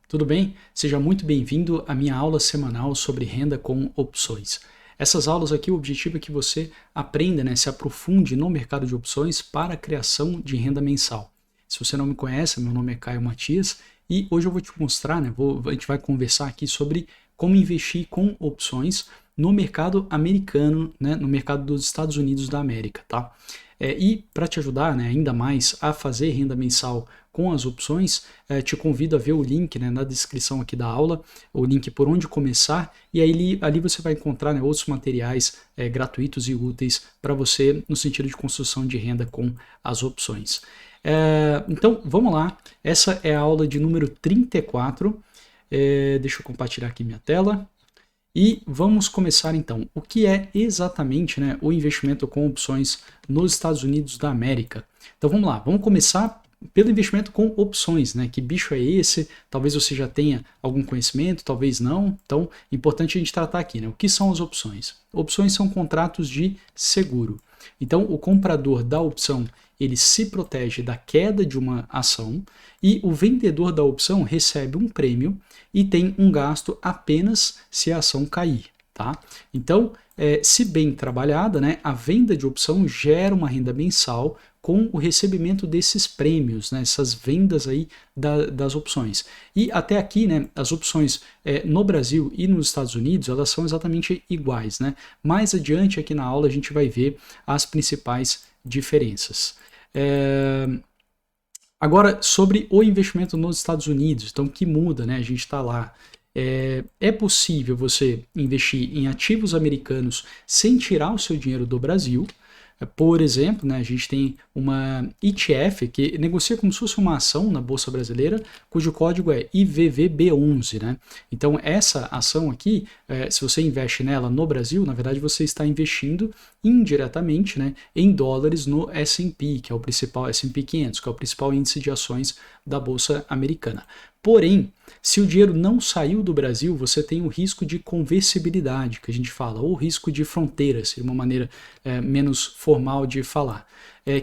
Tudo bem? Seja muito bem-vindo à minha aula semanal sobre renda com opções. Essas aulas aqui, o objetivo é que você aprenda, né, se aprofunde no mercado de opções para a criação de renda mensal. Se você não me conhece, meu nome é Caio Matias e hoje eu vou te mostrar, né, a gente vai conversar aqui sobre como investir com opções no mercado americano, né, no mercado dos Estados Unidos da América, tá? E para te ajudar, né, ainda mais a fazer renda mensal com as opções, te convido a ver o link, né, na descrição aqui da aula, o link por onde começar, e aí ali você vai encontrar, né, outros materiais gratuitos e úteis para você no sentido de construção de renda com as opções. Então vamos lá, essa é a aula de número 34, deixa eu compartilhar aqui minha tela. E vamos começar então. O que é exatamente, né, o investimento com opções nos Estados Unidos da América? Então vamos lá, vamos começar pelo investimento com opções, né? Que bicho é esse? Talvez você já tenha algum conhecimento, talvez não. Então, é importante a gente tratar aqui, né? O que são as opções? Opções são contratos de seguro. Então, o comprador da opção, ele se protege da queda de uma ação e o vendedor da opção recebe um prêmio e tem um gasto apenas se a ação cair, tá? Então, se bem trabalhada, né, a venda de opção gera uma renda mensal com o recebimento desses prêmios, né, essas vendas aí das opções. E até aqui, né, as opções no Brasil e nos Estados Unidos, elas são exatamente iguais, né? Mais adiante aqui na aula a gente vai ver as principais diferenças. Agora, sobre o investimento nos Estados Unidos, então que muda, né? A gente está lá. É possível você investir em ativos americanos sem tirar o seu dinheiro do Brasil. Por exemplo, né, a gente tem uma ETF que negocia como se fosse uma ação na Bolsa Brasileira, cujo código é IVVB11. Né? Então, essa ação aqui, se você investe nela no Brasil, na verdade você está investindo indiretamente, né, em dólares no S&P, que é o principal S&P 500, que é o principal índice de ações da Bolsa Americana. Porém, se o dinheiro não saiu do Brasil, você tem o risco de conversibilidade, que a gente fala, ou risco de fronteira, seria uma maneira menos formal de falar.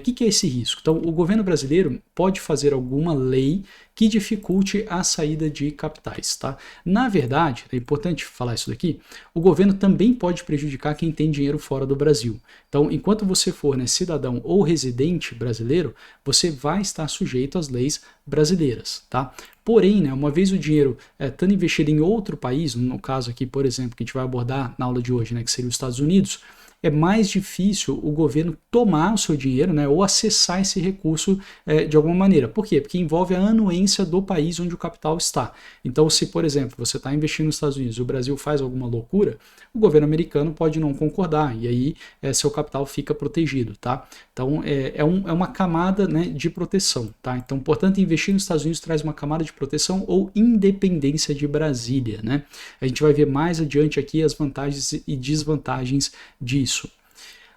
Que é esse risco? Então, o governo brasileiro pode fazer alguma lei que dificulte a saída de capitais. Tá? Na verdade, é importante falar isso daqui, o governo também pode prejudicar quem tem dinheiro fora do Brasil. Então, enquanto você for, né, cidadão ou residente brasileiro, você vai estar sujeito às leis brasileiras. Tá? Porém, né, uma vez o dinheiro estando investido em outro país, no caso aqui, por exemplo, que a gente vai abordar na aula de hoje, né, que seria os Estados Unidos, é mais difícil o governo tomar o seu dinheiro, né, ou acessar esse recurso de alguma maneira. Por quê? Porque envolve a anuência do país onde o capital está. Então, se, por exemplo, você está investindo nos Estados Unidos e o Brasil faz alguma loucura, o governo americano pode não concordar e aí seu capital fica protegido. Tá? Então, é uma camada, né, de proteção. Tá? Então, portanto, investir nos Estados Unidos traz uma camada de proteção ou independência de Brasília. Né? A gente vai ver mais adiante aqui as vantagens e desvantagens disso.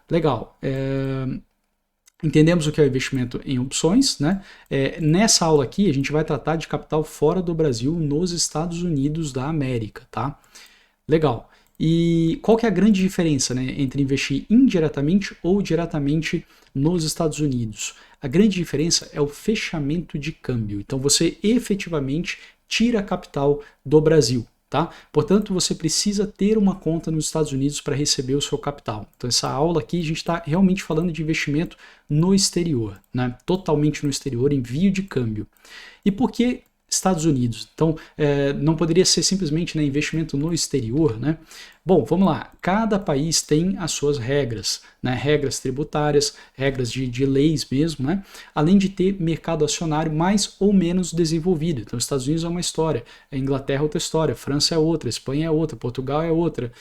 Legal. Entendemos o que é o investimento em opções, né? Nessa aula aqui a gente vai tratar de capital fora do Brasil nos Estados Unidos da América, tá? Legal. E qual que é a grande diferença, né, entre investir indiretamente ou diretamente nos Estados Unidos? A grande diferença é o fechamento de câmbio. Então você efetivamente tira capital do Brasil. Tá? Portanto, você precisa ter uma conta nos Estados Unidos para receber o seu capital. Então, essa aula aqui a gente está realmente falando de investimento no exterior, né? Totalmente no exterior, envio de câmbio. E por que Estados Unidos? Então, não poderia ser simplesmente, né, investimento no exterior, né? Bom, vamos lá. Cada país tem as suas regras, né? Regras tributárias, regras de leis mesmo, né? Além de ter mercado acionário mais ou menos desenvolvido. Então, os Estados Unidos é uma história, a Inglaterra é outra história, França é outra, Espanha é outra, Portugal é outra,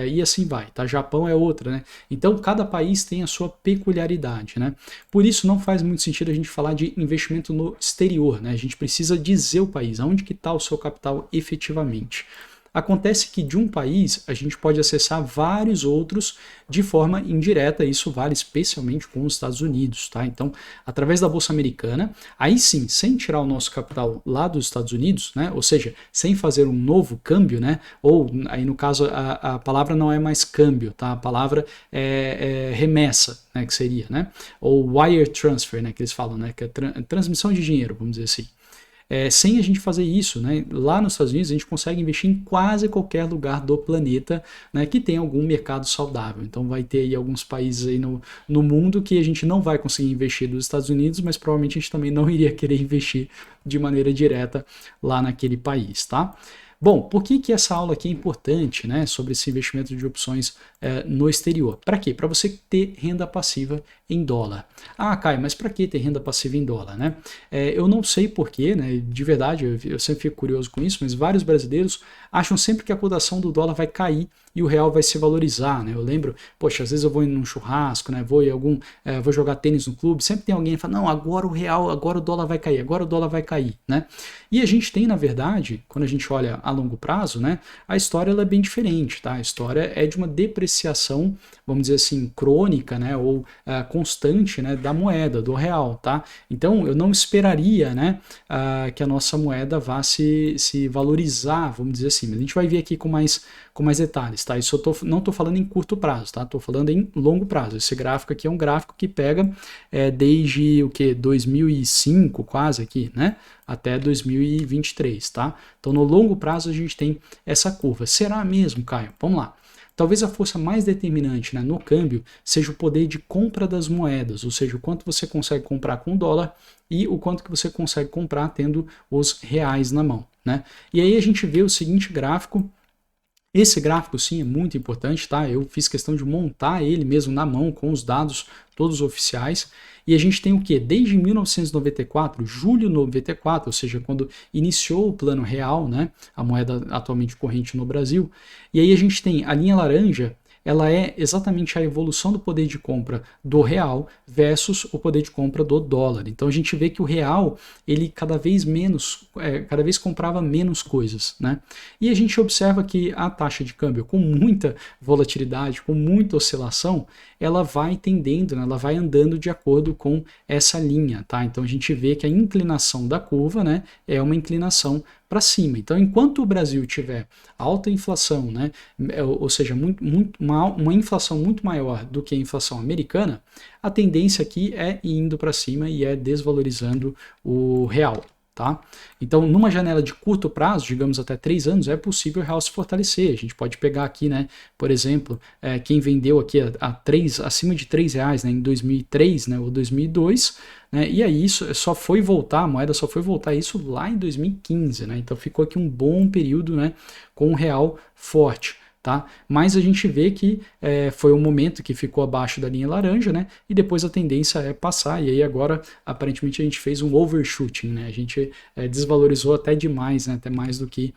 e assim vai, tá? Japão é outra, né? Então, cada país tem a sua peculiaridade, né? Por isso, não faz muito sentido a gente falar de investimento no exterior, né? A gente precisa dizer o país, aonde que está o seu capital efetivamente. Acontece que de um país a gente pode acessar vários outros de forma indireta, isso vale especialmente com os Estados Unidos, tá? Então, através da Bolsa Americana, aí sim, sem tirar o nosso capital lá dos Estados Unidos, né? Ou seja, sem fazer um novo câmbio, né? Ou aí no caso a palavra não é mais câmbio, tá? A palavra é remessa, né? Que seria, né? Ou wire transfer, né? Que eles falam, né? Que é transmissão de dinheiro, vamos dizer assim. sem a gente fazer isso, né? Lá nos Estados Unidos a gente consegue investir em quase qualquer lugar do planeta, né, que tem algum mercado saudável. Então vai ter aí alguns países aí no mundo que a gente não vai conseguir investir dos Estados Unidos, mas provavelmente a gente também não iria querer investir de maneira direta lá naquele país, tá? Bom, por que essa aula aqui é importante, né, sobre esse investimento de opções no exterior? Para quê? Para você ter renda passiva em dólar. Ah, Caio, mas para que ter renda passiva em dólar, né? Eu não sei porquê, né, de verdade, eu sempre fico curioso com isso, mas vários brasileiros acham sempre que a cotação do dólar vai cair e o real vai se valorizar, né? Eu lembro, poxa, às vezes eu vou em um churrasco, né, vou jogar tênis no clube, sempre tem alguém que fala, não, agora o real, agora o dólar vai cair, agora o dólar vai cair, né? E a gente tem, na verdade, quando a gente olha a longo prazo, né, a história ela é bem diferente, tá? A história é de uma depreciação, vamos dizer assim, crônica, né, ou constante, né, da moeda, do real, tá? Então eu não esperaria, né, que a nossa moeda vá se valorizar, vamos dizer assim, mas a gente vai ver aqui com mais detalhes, tá? Isso eu não estou falando em curto prazo, tá? Estou falando em longo prazo. Esse gráfico aqui é um gráfico que pega desde o que? 2005 quase aqui, né? Até 2023, tá? Então no longo prazo a gente tem essa curva. Será mesmo, Caio? Vamos lá. Talvez a força mais determinante, né, no câmbio seja o poder de compra das moedas, ou seja, o quanto você consegue comprar com o dólar e o quanto que você consegue comprar tendo os reais na mão, né? E aí a gente vê o seguinte gráfico. Esse gráfico sim é muito importante, tá? Eu fiz questão de montar ele mesmo na mão com os dados todos oficiais. E a gente tem o que? Desde 1994, julho de 94, ou seja, quando iniciou o Plano Real, né? A moeda atualmente corrente no Brasil. E aí a gente tem a linha laranja, ela é exatamente a evolução do poder de compra do real versus o poder de compra do dólar. Então a gente vê que o real, ele cada vez comprava menos coisas, né? E a gente observa que a taxa de câmbio, com muita volatilidade, com muita oscilação, ela vai tendendo, né? Ela vai andando de acordo com essa linha, tá? Então a gente vê que a inclinação da curva, né, é uma inclinação para cima. Então, enquanto o Brasil tiver alta inflação, né, ou seja, uma inflação muito maior do que a inflação americana, a tendência aqui é indo para cima e é desvalorizando o real. Tá? Então, numa janela de curto prazo, digamos até 3 anos, é possível o real se fortalecer. A gente pode pegar aqui, né, por exemplo, quem vendeu aqui acima de R$3, né, em 2003, né, ou 2002, né, e aí isso só foi voltar, a moeda só foi voltar isso lá em 2015, né, então ficou aqui um bom período, né, com o real forte. Tá? Mas a gente vê que foi um momento que ficou abaixo da linha laranja, né? E depois a tendência é passar, e aí agora aparentemente a gente fez um overshooting, né? A gente desvalorizou até demais, né? Até mais do que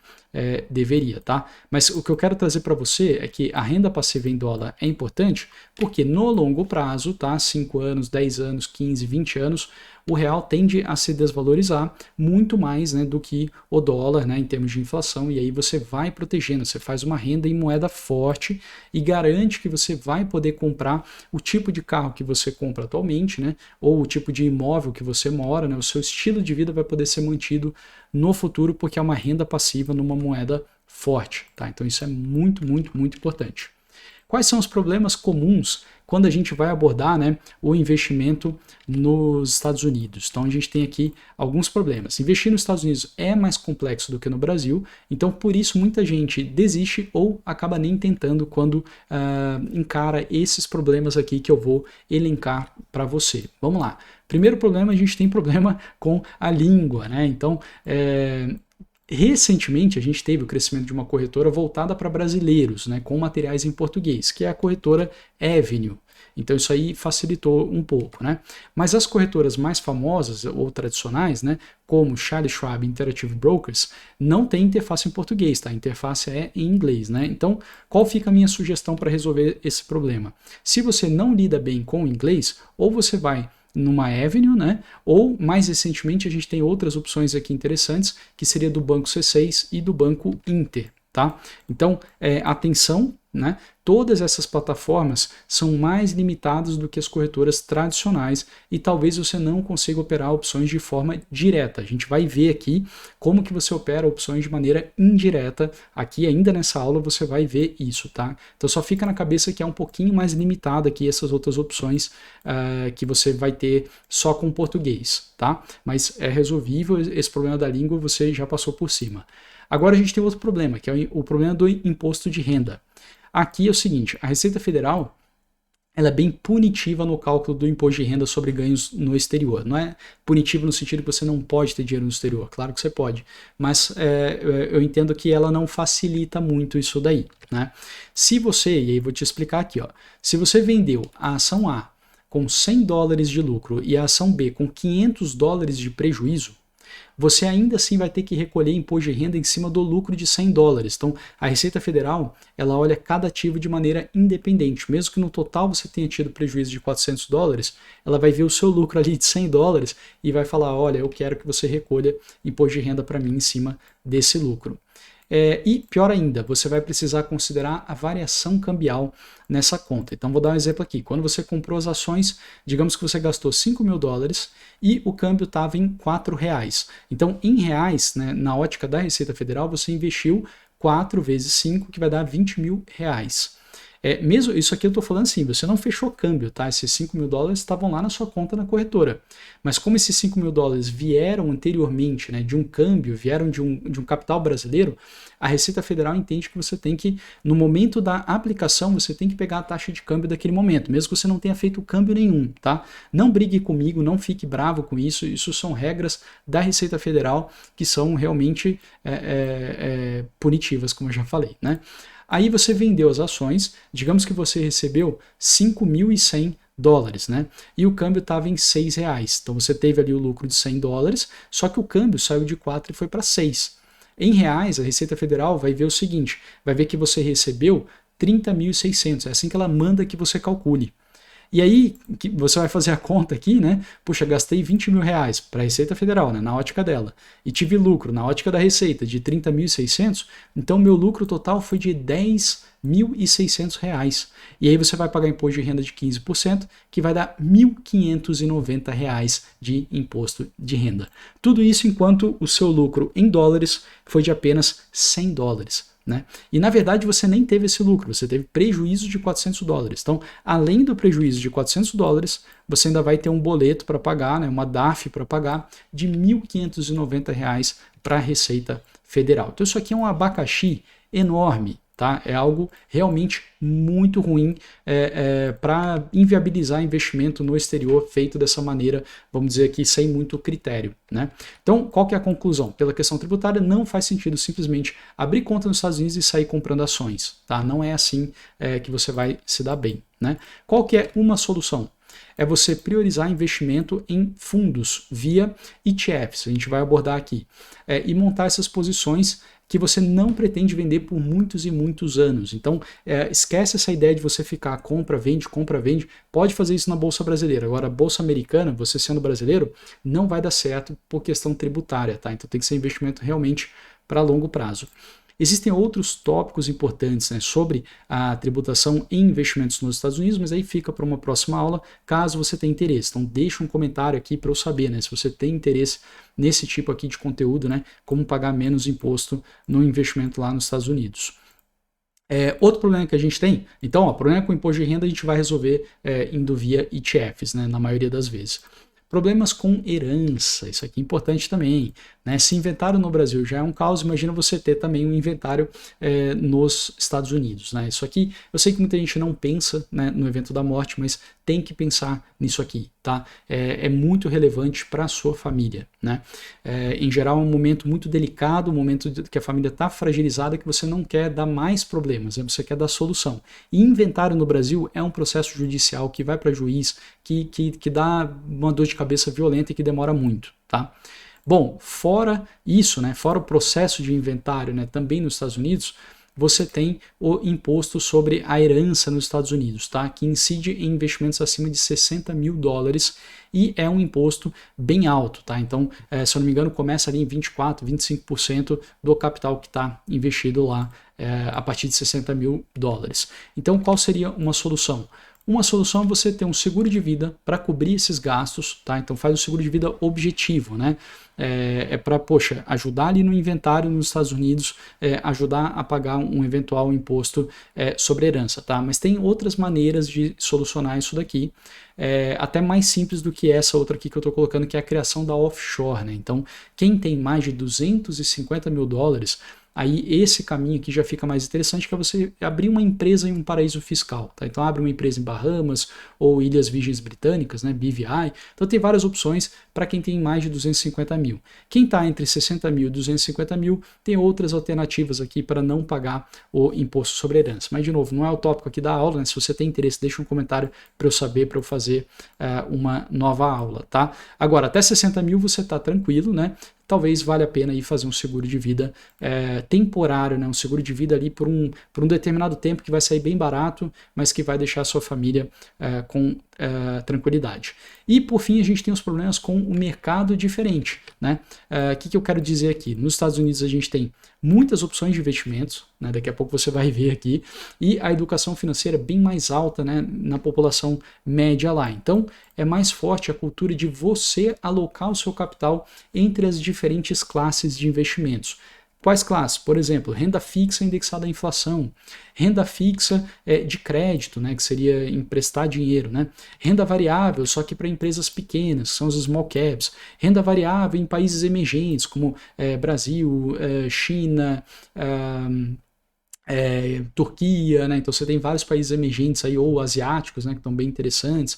deveria, tá? Mas o que eu quero trazer para você é que a renda passiva em dólar é importante porque no longo prazo, tá? 5 anos, 10 anos, 15, 20 anos, o real tende a se desvalorizar muito mais, né, do que o dólar, né, em termos de inflação, e aí você vai protegendo, você faz uma renda em moeda forte e garante que você vai poder comprar o tipo de carro que você compra atualmente, né, ou o tipo de imóvel que você mora, né, o seu estilo de vida vai poder ser mantido no futuro porque é uma renda passiva numa moeda forte, tá? Então isso é muito, muito, muito importante. Quais são os problemas comuns quando a gente vai abordar, né, o investimento nos Estados Unidos? Então a gente tem aqui alguns problemas. Investir nos Estados Unidos é mais complexo do que no Brasil, então por isso muita gente desiste ou acaba nem tentando quando encara esses problemas aqui que eu vou elencar para você. Vamos lá. Primeiro problema, a gente tem problema com a língua, né? Então, recentemente a gente teve o crescimento de uma corretora voltada para brasileiros, né, com materiais em português, que é a corretora Avenue. Então isso aí facilitou um pouco, né? Mas as corretoras mais famosas ou tradicionais, né, como Charles Schwab Interactive Brokers, não tem interface em português, tá? A interface é em inglês, né? Então, qual fica a minha sugestão para resolver esse problema? Se você não lida bem com o inglês, ou você vai numa Avenue, né? Ou mais recentemente a gente tem outras opções aqui interessantes, que seria do Banco C6 e do Banco Inter, tá? Então, atenção né? Todas essas plataformas são mais limitadas do que as corretoras tradicionais e talvez você não consiga operar opções de forma direta. A gente vai ver aqui como que você opera opções de maneira indireta. Aqui ainda nessa aula você vai ver isso, tá? Então só fica na cabeça que é um pouquinho mais limitado aqui essas outras opções que você vai ter só com português, tá? Mas é resolvível, esse problema da língua você já passou por cima. Agora a gente tem outro problema, que é o problema do imposto de renda. Aqui é o seguinte, a Receita Federal ela é bem punitiva no cálculo do imposto de renda sobre ganhos no exterior. Não é punitivo no sentido que você não pode ter dinheiro no exterior, claro que você pode, mas eu entendo que ela não facilita muito isso daí, né? Se você, e aí vou te explicar aqui, ó, se você vendeu a ação A com $100 de lucro e a ação B com $500 de prejuízo, você ainda assim vai ter que recolher imposto de renda em cima do lucro de $100. Então, a Receita Federal, ela olha cada ativo de maneira independente. Mesmo que no total você tenha tido prejuízo de $400, ela vai ver o seu lucro ali de $100 e vai falar, olha, eu quero que você recolha imposto de renda para mim em cima desse lucro. E pior ainda, você vai precisar considerar a variação cambial nessa conta. Então vou dar um exemplo aqui. Quando você comprou as ações, digamos que você gastou $5.000 e o câmbio estava em R$4. Então em reais, né, na ótica da Receita Federal, você investiu 4 vezes 5, que vai dar R$20.000. Mesmo isso aqui eu estou falando assim, você não fechou câmbio, tá? Esses $5.000 estavam lá na sua conta na corretora. Mas como esses $5.000 vieram anteriormente, né, de um câmbio, vieram de um capital brasileiro, a Receita Federal entende que você tem que, no momento da aplicação, você tem que pegar a taxa de câmbio daquele momento, mesmo que você não tenha feito câmbio nenhum, tá? Não brigue comigo, não fique bravo com isso, isso são regras da Receita Federal que são realmente punitivas, como eu já falei, né? Aí você vendeu as ações, digamos que você recebeu $5.100, né? E o câmbio estava em R$6. Então você teve ali o lucro de $100, só que o câmbio saiu de 4 e foi para 6. Em reais, a Receita Federal vai ver o seguinte, vai ver que você recebeu 30.600, é assim que ela manda que você calcule. E aí, você vai fazer a conta aqui, né? Puxa, gastei R$20.000 para a Receita Federal, né? Na ótica dela. E tive lucro na ótica da Receita de 30.600, então meu lucro total foi de R$10.600. E aí você vai pagar imposto de renda de 15%, que vai dar R$1.590 de imposto de renda. Tudo isso enquanto o seu lucro em dólares foi de apenas $100. Né? E na verdade você nem teve esse lucro, você teve prejuízo de $400. Então, além do prejuízo de $400, você ainda vai ter um boleto para pagar, né, uma DAF para pagar de R$1.590 para a Receita Federal. Então, isso aqui é um abacaxi enorme. Tá? É algo realmente muito ruim para inviabilizar investimento no exterior feito dessa maneira, vamos dizer aqui, sem muito critério. Né? Então, qual que é a conclusão? Pela questão tributária, não faz sentido simplesmente abrir conta nos Estados Unidos e sair comprando ações. Tá? Não é assim que você vai se dar bem. Né? Qual que é uma solução? É você priorizar investimento em fundos via ETFs, a gente vai abordar aqui, e montar essas posições que você não pretende vender por muitos e muitos anos. Então, esquece essa ideia de você ficar compra, vende, pode fazer isso na Bolsa Brasileira. Agora, a Bolsa Americana, você sendo brasileiro, não vai dar certo por questão tributária, tá? Então tem que ser investimento realmente para longo prazo. Existem outros tópicos importantes, né, sobre a tributação em investimentos nos Estados Unidos, mas aí fica para uma próxima aula, caso você tenha interesse. Então deixa um comentário aqui para eu saber, né, se você tem interesse nesse tipo aqui de conteúdo, né, como pagar menos imposto no investimento lá nos Estados Unidos. Outro problema que a gente tem, então, o problema com o imposto de renda a gente vai resolver indo via ETFs, né, na maioria das vezes. Problemas com herança, isso aqui é importante também. Né? Se inventário no Brasil já é um caos, imagina você ter também um inventário nos Estados Unidos. Né? Isso aqui, eu sei que muita gente não pensa, né, no evento da morte, mas tem que pensar nisso aqui. Tá? É muito relevante para a sua família. Né? Em geral, é um momento muito delicado, um momento que a família está fragilizada, que você não quer dar mais problemas, né? Você quer dar solução. E inventário no Brasil é um processo judicial que vai para juiz, que dá uma dor de cabeça violenta e que demora muito. Tá? Bom, fora isso, né, fora o processo de inventário, né, também nos Estados Unidos, você tem o imposto sobre a herança nos Estados Unidos, tá? Que incide em investimentos acima de $60 mil e é um imposto bem alto, tá? Então, se eu não me engano, começa ali em 24%, 25% do capital que está investido lá a partir de $60 mil. Então, qual seria uma solução? Uma solução é você ter um seguro de vida para cobrir esses gastos, tá? Então faz um seguro de vida objetivo, né? Para, poxa, ajudar ali no inventário nos Estados Unidos, ajudar a pagar um eventual imposto sobre herança, tá? Mas tem outras maneiras de solucionar isso daqui, até mais simples do que essa outra aqui que eu estou colocando, que é a criação da offshore, né? Então, quem tem mais de $250 mil, aí esse caminho aqui já fica mais interessante, que é você abrir uma empresa em um paraíso fiscal, tá? Então abre uma empresa em Bahamas ou Ilhas Virgens Britânicas, né, BVI. Então tem várias opções para quem tem mais de 250 mil. Quem está entre 60 mil e 250 mil tem outras alternativas aqui para não pagar o imposto sobre herança. Mas de novo, não é o tópico aqui da aula, né? Se você tem interesse, deixa um comentário para eu saber, para eu fazer uma nova aula, tá? Agora, até 60 mil você está tranquilo, né? Talvez valha a pena aí fazer um seguro de vida temporário, né? Um seguro de vida ali por um determinado tempo que vai sair bem barato, mas que vai deixar a sua família com tranquilidade. E por fim a gente tem os problemas com o mercado diferente, né? Que eu quero dizer aqui? Nos Estados Unidos a gente tem muitas opções de investimentos, né? Daqui a pouco você vai ver aqui, e a educação financeira é bem mais alta, né, na população média lá. Então é mais forte a cultura de você alocar o seu capital entre as diferentes classes de investimentos. Quais classes? Por exemplo, renda fixa indexada à inflação, renda fixa de crédito, né, que seria emprestar dinheiro, né? Renda variável, só que para empresas pequenas, são os small caps, renda variável em países emergentes, como Brasil, China, Turquia, né? Então você tem vários países emergentes aí, ou asiáticos, né, que estão bem interessantes,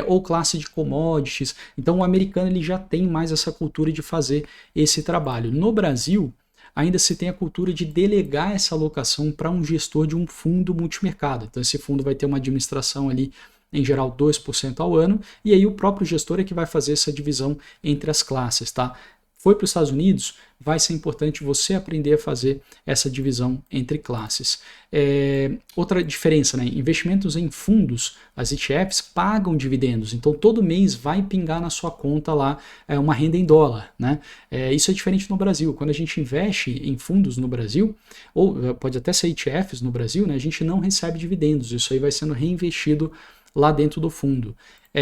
ou classe de commodities. Então o americano ele já tem mais essa cultura de fazer esse trabalho. No Brasil, ainda se tem a cultura de delegar essa alocação para um gestor de um fundo multimercado. Então esse fundo vai ter uma administração ali, em geral 2% ao ano, e aí o próprio gestor é que vai fazer essa divisão entre as classes, tá? Foi para os Estados Unidos, vai ser importante você aprender a fazer essa divisão entre classes. Outra diferença, né? Investimentos em fundos, as ETFs pagam dividendos, então todo mês vai pingar na sua conta lá uma renda em dólar, né? Isso é diferente no Brasil. Quando a gente investe em fundos no Brasil, ou pode até ser ETFs no Brasil, né? A gente não recebe dividendos, isso aí vai sendo reinvestido lá dentro do fundo.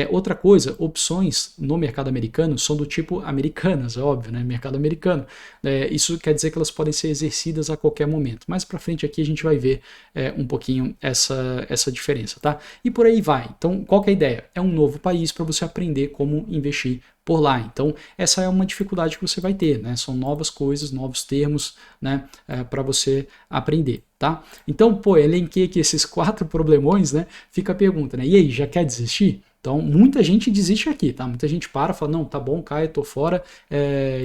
Outra coisa, opções no mercado americano são do tipo americanas, é óbvio, né? Mercado americano. Isso quer dizer que elas podem ser exercidas a qualquer momento. Mais para frente aqui a gente vai ver um pouquinho essa diferença, tá? E por aí vai. Então, qual que é a ideia? É um novo país para você aprender como investir por lá. Então, essa é uma dificuldade que você vai ter, né? São novas coisas, novos termos, né? Para você aprender, tá? Então, elenquei aqui esses 4 problemões, né? Fica a pergunta, né? E aí, já quer desistir? Então, muita gente desiste aqui, tá? Muita gente fala, não, tá bom, Caio, tô fora,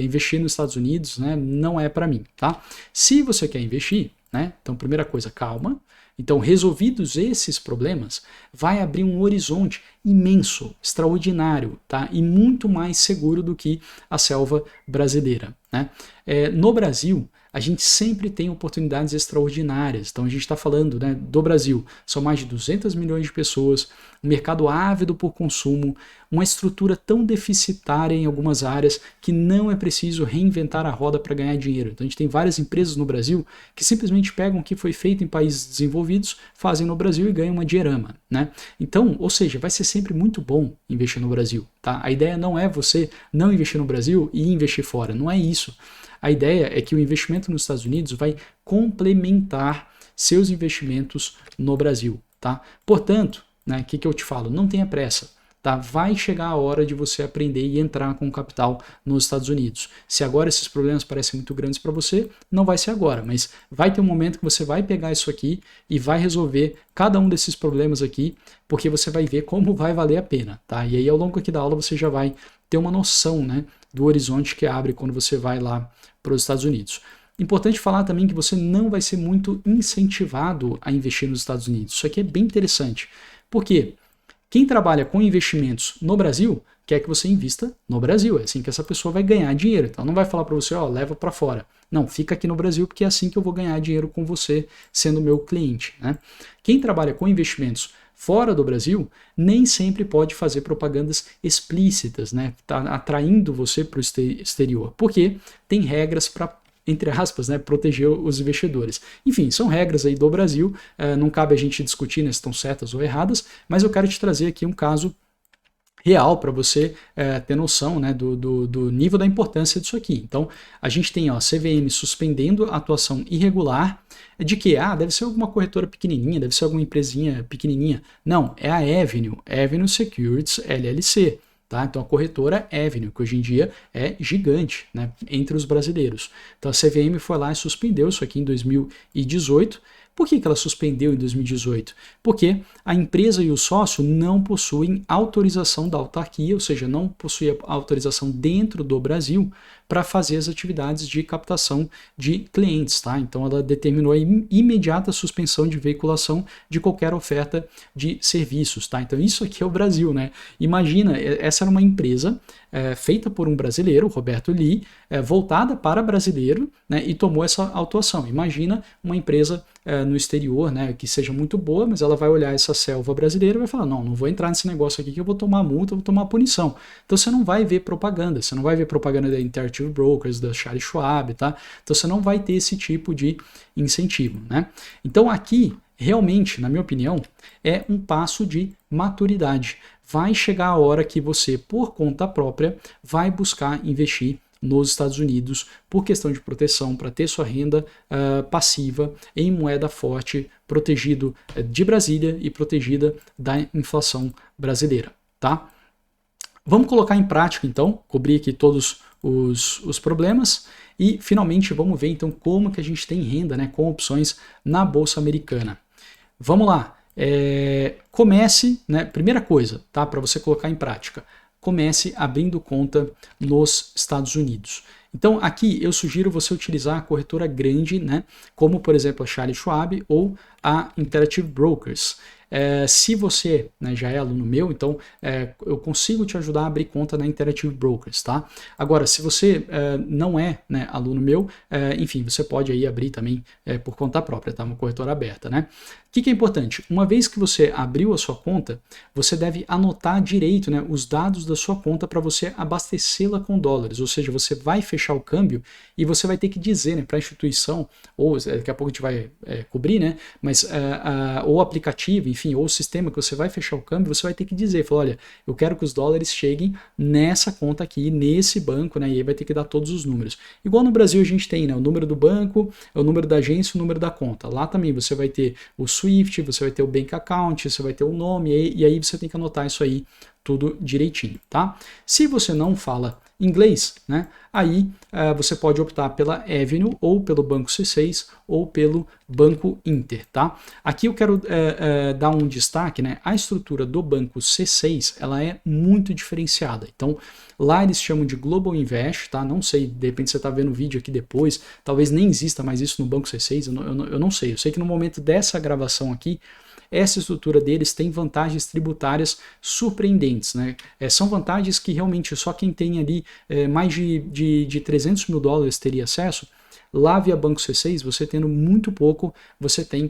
investir nos Estados Unidos, né, não é para mim, tá? Se você quer investir, né, então, primeira coisa, calma. Então, resolvidos esses problemas, vai abrir um horizonte imenso, extraordinário, tá? E muito mais seguro do que a selva brasileira, né? No Brasil, a gente sempre tem oportunidades extraordinárias. Então a gente está falando, né, do Brasil, são mais de 200 milhões de pessoas, um mercado ávido por consumo, uma estrutura tão deficitária em algumas áreas que não é preciso reinventar a roda para ganhar dinheiro. Então a gente tem várias empresas no Brasil que simplesmente pegam o que foi feito em países desenvolvidos, fazem no Brasil e ganham uma dinheirama, né? Então, ou seja, vai ser sempre muito bom investir no Brasil, tá? A ideia não é você não investir no Brasil e investir fora, não é isso. A ideia é que o investimento nos Estados Unidos vai complementar seus investimentos no Brasil, tá? Portanto, né, que eu te falo? Não tenha pressa, tá? Vai chegar a hora de você aprender e entrar com capital nos Estados Unidos. Se agora esses problemas parecem muito grandes para você, não vai ser agora, mas vai ter um momento que você vai pegar isso aqui e vai resolver cada um desses problemas aqui, porque você vai ver como vai valer a pena, tá? E aí ao longo aqui da aula você já vai ter uma noção, né, do horizonte que abre quando você vai lá para os Estados Unidos. Importante falar também que você não vai ser muito incentivado a investir nos Estados Unidos. Isso aqui é bem interessante. Por quê? Quem trabalha com investimentos no Brasil quer que você invista no Brasil. É assim que essa pessoa vai ganhar dinheiro. Então não vai falar para você, leva para fora. Não, fica aqui no Brasil porque é assim que eu vou ganhar dinheiro com você sendo meu cliente, né? Quem trabalha com investimentos fora do Brasil nem sempre pode fazer propagandas explícitas, né? Tá atraindo você para o exterior, porque tem regras para, entre aspas, né, proteger os investidores. Enfim, são regras aí do Brasil, não cabe a gente discutir se estão certas ou erradas, mas eu quero te trazer aqui um caso real para você ter noção, né, do nível da importância disso aqui. Então, a gente tem a CVM suspendendo a atuação irregular de que, deve ser alguma corretora pequenininha, deve ser alguma empresinha pequenininha. Não, é a Avenue Securities LLC. Tá? Então a corretora Avenue, que hoje em dia é gigante, né, entre os brasileiros. Então a CVM foi lá e suspendeu isso aqui em 2018. Por que ela suspendeu em 2018? Porque a empresa e o sócio não possuem autorização da autarquia, ou seja, não possuem autorização dentro do Brasil para fazer as atividades de captação de clientes. Tá? Então ela determinou a imediata suspensão de veiculação de qualquer oferta de serviços. Tá? Então isso aqui é o Brasil. Né? Imagina, essa era uma empresa feita por um brasileiro, Roberto Lee, voltada para brasileiro, né, e tomou essa autuação. Imagina uma empresa no exterior, né, que seja muito boa, mas ela vai olhar essa selva brasileira e vai falar, não vou entrar nesse negócio aqui que eu vou tomar multa, eu vou tomar punição. Então você não vai ver propaganda, você não vai ver propaganda da Interactive Brokers, da Charles Schwab, tá? Então você não vai ter esse tipo de incentivo, né? Então aqui, realmente, na minha opinião, é um passo de maturidade. Vai chegar a hora que você, por conta própria, vai buscar investir nos Estados Unidos por questão de proteção, para ter sua renda passiva em moeda forte, protegido de Brasília e protegida da inflação brasileira, tá? Vamos colocar em prática, então, cobrir aqui todos os problemas e, finalmente, vamos ver, então, como que a gente tem renda, né, com opções na Bolsa Americana. Vamos lá. Comece, né, primeira coisa, tá, para você colocar em prática, comece abrindo conta nos Estados Unidos. Então aqui eu sugiro você utilizar a corretora grande, né, como por exemplo a Charles Schwab ou a Interactive Brokers. Se você, né, já é aluno meu, então eu consigo te ajudar a abrir conta na Interactive Brokers, tá? Agora, se você não é, né, aluno meu, enfim, você pode aí abrir também por conta própria, tá? Uma corretora aberta, né? O que é importante? Uma vez que você abriu a sua conta, você deve anotar direito, né, os dados da sua conta para você abastecê-la com dólares, ou seja, você vai fechar o câmbio e você vai ter que dizer, né, para a instituição, ou daqui a pouco a gente vai cobrir, né, mas ou aplicativo, enfim, ou o sistema que você vai fechar o câmbio, você vai ter que dizer, falar, olha, eu quero que os dólares cheguem nessa conta aqui, nesse banco, né, e aí vai ter que dar todos os números. Igual no Brasil a gente tem, né, o número do banco, o número da agência, o número da conta. Lá também você vai ter o SWIFT, você vai ter o Bank Account, você vai ter o nome, e aí você tem que anotar isso aí tudo direitinho, tá? Se você não fala inglês, né, aí você pode optar pela Avenue ou pelo Banco C6 ou pelo Banco Inter, tá? Aqui eu quero dar um destaque, né, a estrutura do Banco C6, ela é muito diferenciada, então lá eles chamam de Global Invest, tá? Não sei, de repente você tá vendo o vídeo aqui depois, talvez nem exista mais isso no Banco C6, eu não sei, eu sei que no momento dessa gravação aqui, essa estrutura deles tem vantagens tributárias surpreendentes, né? São vantagens que realmente só quem tem ali mais de 300 mil dólares teria acesso. Lá via Banco C6, você tendo muito pouco, você tem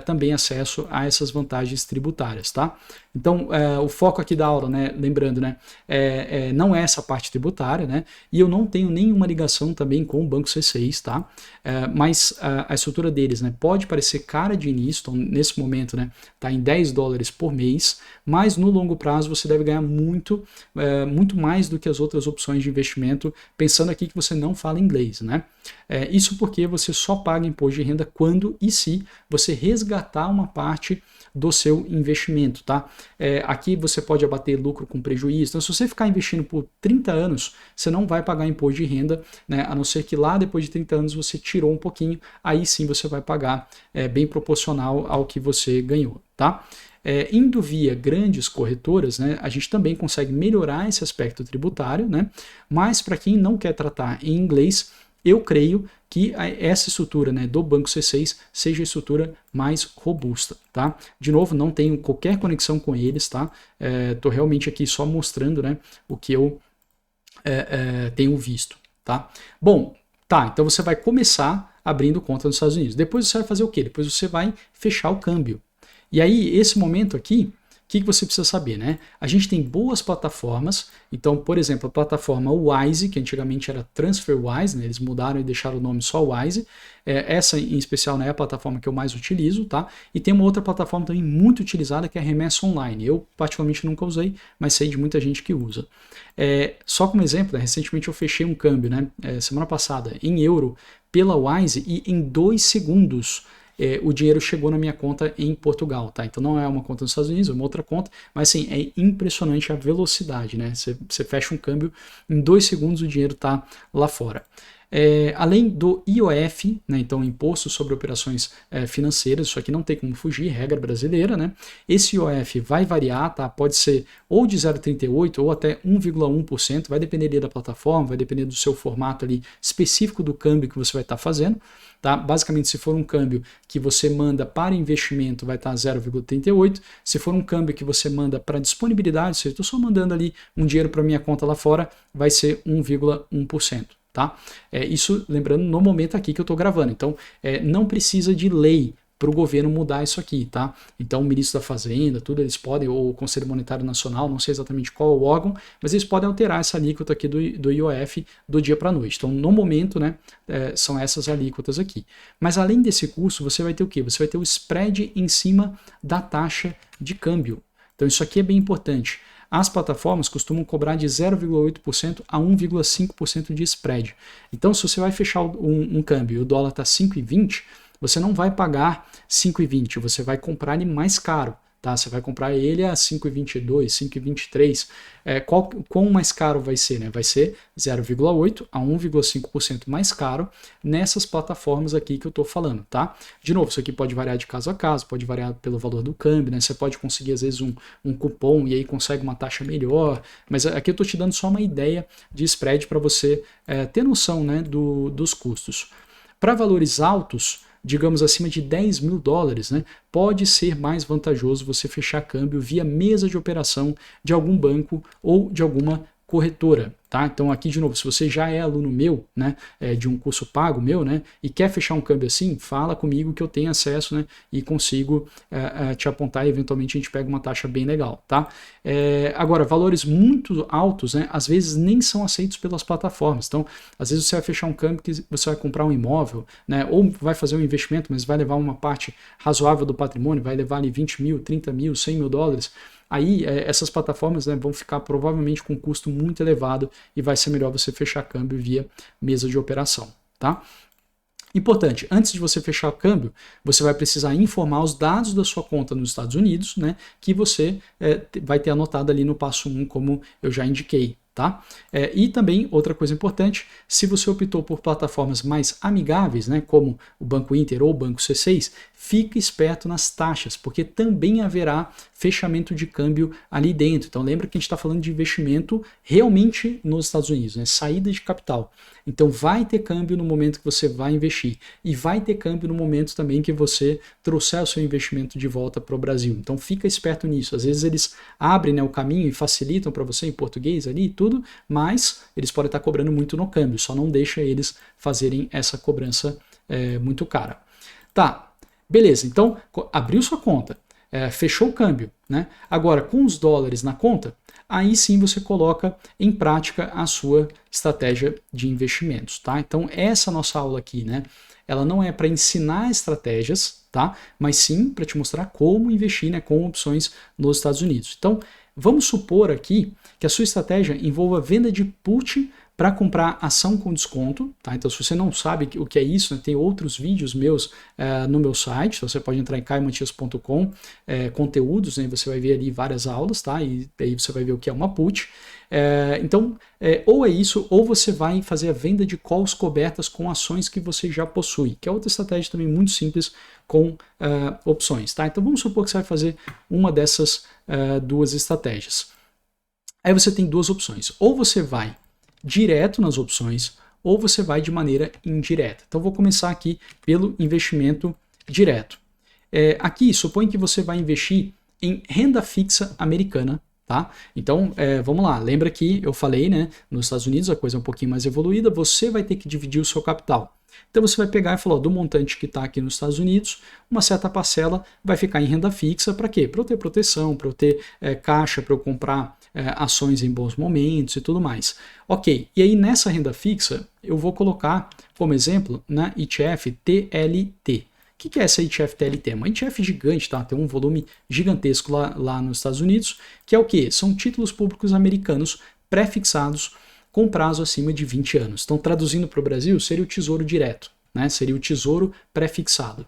também acesso a essas vantagens tributárias, tá? Então, o foco aqui da aula, né, lembrando, né, não é essa parte tributária, né, e eu não tenho nenhuma ligação também com o Banco C6, tá? Mas a estrutura deles, né, pode parecer cara de início, então nesse momento, né, tá em 10 dólares por mês, mas no longo prazo você deve ganhar muito mais do que as outras opções de investimento, pensando aqui que você não fala inglês, né? Isso porque você só paga imposto de renda quando e se você resgatar uma parte do seu investimento, tá? Aqui você pode abater lucro com prejuízo, então se você ficar investindo por 30 anos, você não vai pagar imposto de renda, né? A não ser que lá depois de 30 anos você tirou um pouquinho, aí sim você vai pagar bem proporcional ao que você ganhou, tá? Indo via grandes corretoras, né, a gente também consegue melhorar esse aspecto tributário, né? Mas para quem não quer tratar em inglês, eu creio que essa estrutura, né, do Banco C6 seja a estrutura mais robusta, tá? De novo, não tenho qualquer conexão com eles, tá? Tô realmente aqui só mostrando, né, o que eu tenho visto, tá? Bom, Tá, então você vai começar abrindo conta nos Estados Unidos. Depois você vai fazer o quê? Depois você vai fechar o câmbio. E aí, esse momento aqui, o que você precisa saber, né? A gente tem boas plataformas, então, por exemplo, a plataforma Wise, que antigamente era TransferWise, né? Eles mudaram e deixaram o nome só Wise. Essa em especial, né, é a plataforma que eu mais utilizo, tá? E tem uma outra plataforma também muito utilizada que é a Remessa Online. Eu particularmente nunca usei, mas sei de muita gente que usa. Só como exemplo, né, recentemente eu fechei um câmbio, né, semana passada, em euro pela Wise e em 2 segundos o dinheiro chegou na minha conta em Portugal, tá? Então não é uma conta nos Estados Unidos, é uma outra conta, mas assim, é impressionante a velocidade, né? Você fecha um câmbio, em 2 segundos o dinheiro tá lá fora. Além do IOF, né, então Imposto sobre Operações Financeiras, isso aqui não tem como fugir, regra brasileira, né? Esse IOF vai variar, tá? Pode ser ou de 0,38% ou até 1,1%, vai depender da plataforma, vai depender do seu formato ali específico do câmbio que você vai estar fazendo, tá? Basicamente, se for um câmbio que você manda para investimento, vai estar 0,38%, se for um câmbio que você manda para disponibilidade, se eu estou só mandando ali um dinheiro para minha conta lá fora, vai ser 1,1%. Tá? Isso, lembrando, no momento aqui que eu estou gravando. Então, não precisa de lei para o governo mudar isso aqui, tá? Então, o ministro da Fazenda, tudo, eles podem, ou o Conselho Monetário Nacional, não sei exatamente qual é o órgão, mas eles podem alterar essa alíquota aqui do IOF do dia para a noite. Então, no momento, né, são essas alíquotas aqui. Mas, além desse custo, você vai ter o quê? Você vai ter o spread em cima da taxa de câmbio. Então, isso aqui é bem importante. As plataformas costumam cobrar de 0,8% a 1,5% de spread. Então, se você vai fechar um câmbio e o dólar está 5,20, você não vai pagar 5,20, você vai comprar ele mais caro. Tá? Você vai comprar ele a 5,22, 5,23. Quão mais caro vai ser? Né? Vai ser 0,8% a 1,5% mais caro nessas plataformas aqui que eu estou falando. Tá? De novo, isso aqui pode variar de caso a caso, pode variar pelo valor do câmbio, né? Você pode conseguir às vezes um cupom e aí consegue uma taxa melhor, mas aqui eu estou te dando só uma ideia de spread para você ter noção, né, dos custos. Para valores altos, digamos acima de 10 mil dólares, né, pode ser mais vantajoso você fechar câmbio via mesa de operação de algum banco ou de alguma corretora, tá? Então aqui de novo, se você já é aluno meu, né, de um curso pago meu, né, e quer fechar um câmbio assim, fala comigo que eu tenho acesso, né, e consigo te apontar e eventualmente a gente pega uma taxa bem legal, tá? Agora, valores muito altos, né, às vezes nem são aceitos pelas plataformas. Então, às vezes você vai fechar um câmbio que você vai comprar um imóvel, né, ou vai fazer um investimento, mas vai levar uma parte razoável do patrimônio, vai levar ali 20 mil, 30 mil, 100 mil dólares. Aí essas plataformas, né, vão ficar provavelmente com um custo muito elevado e vai ser melhor você fechar câmbio via mesa de operação, tá? Importante, antes de você fechar o câmbio, você vai precisar informar os dados da sua conta nos Estados Unidos, né, que você vai ter anotado ali no passo 1, como eu já indiquei. Tá? E também, outra coisa importante, se você optou por plataformas mais amigáveis, né, como o Banco Inter ou o Banco C6, fique esperto nas taxas, porque também haverá fechamento de câmbio ali dentro. Então lembra que a gente está falando de investimento realmente nos Estados Unidos, né, saída de capital. Então vai ter câmbio no momento que você vai investir e vai ter câmbio no momento também que você trouxer o seu investimento de volta para o Brasil. Então fica esperto nisso. Às vezes eles abrem, né, o caminho e facilitam para você em português ali e tudo, mas eles podem estar cobrando muito no câmbio, só não deixa eles fazerem essa cobrança muito cara. Tá, beleza, então abriu sua conta, fechou o câmbio, né? Agora com os dólares na conta, aí sim você coloca em prática a sua estratégia de investimentos, tá? Então essa nossa aula aqui, né, ela não é para ensinar estratégias, tá? Mas sim para te mostrar como investir, né, com opções nos Estados Unidos. Então vamos supor aqui que a sua estratégia envolva venda de put para comprar ação com desconto, tá? Então se você não sabe o que é isso, né, tem outros vídeos meus no meu site, então você pode entrar em caimatias.com, conteúdos, né, você vai ver ali várias aulas, tá? E aí você vai ver o que é uma put. Então, ou é isso, ou você vai fazer a venda de calls cobertas com ações que você já possui, que é outra estratégia também muito simples com opções, tá? Então vamos supor que você vai fazer uma dessas duas estratégias. Aí você tem duas opções, ou você vai direto nas opções, ou você vai de maneira indireta. Então vou começar aqui pelo investimento direto. Aqui supõe que você vai investir em renda fixa americana, Tá? Então, vamos lá, lembra que eu falei, né, nos Estados Unidos a coisa é um pouquinho mais evoluída, você vai ter que dividir o seu capital. Então você vai pegar e falar, ó, do montante que está aqui nos Estados Unidos, uma certa parcela vai ficar em renda fixa, para quê? Para eu ter proteção, para eu ter caixa, para eu comprar ações em bons momentos e tudo mais. Ok, e aí nessa renda fixa, eu vou colocar como exemplo na ETF TLT. O que é essa ETF TLT? Uma ETF gigante, tá? Tem um volume gigantesco lá nos Estados Unidos, que é o quê? São títulos públicos americanos pré-fixados com prazo acima de 20 anos. Então, traduzindo para o Brasil, seria o Tesouro Direto, né? Seria o Tesouro pré-fixado.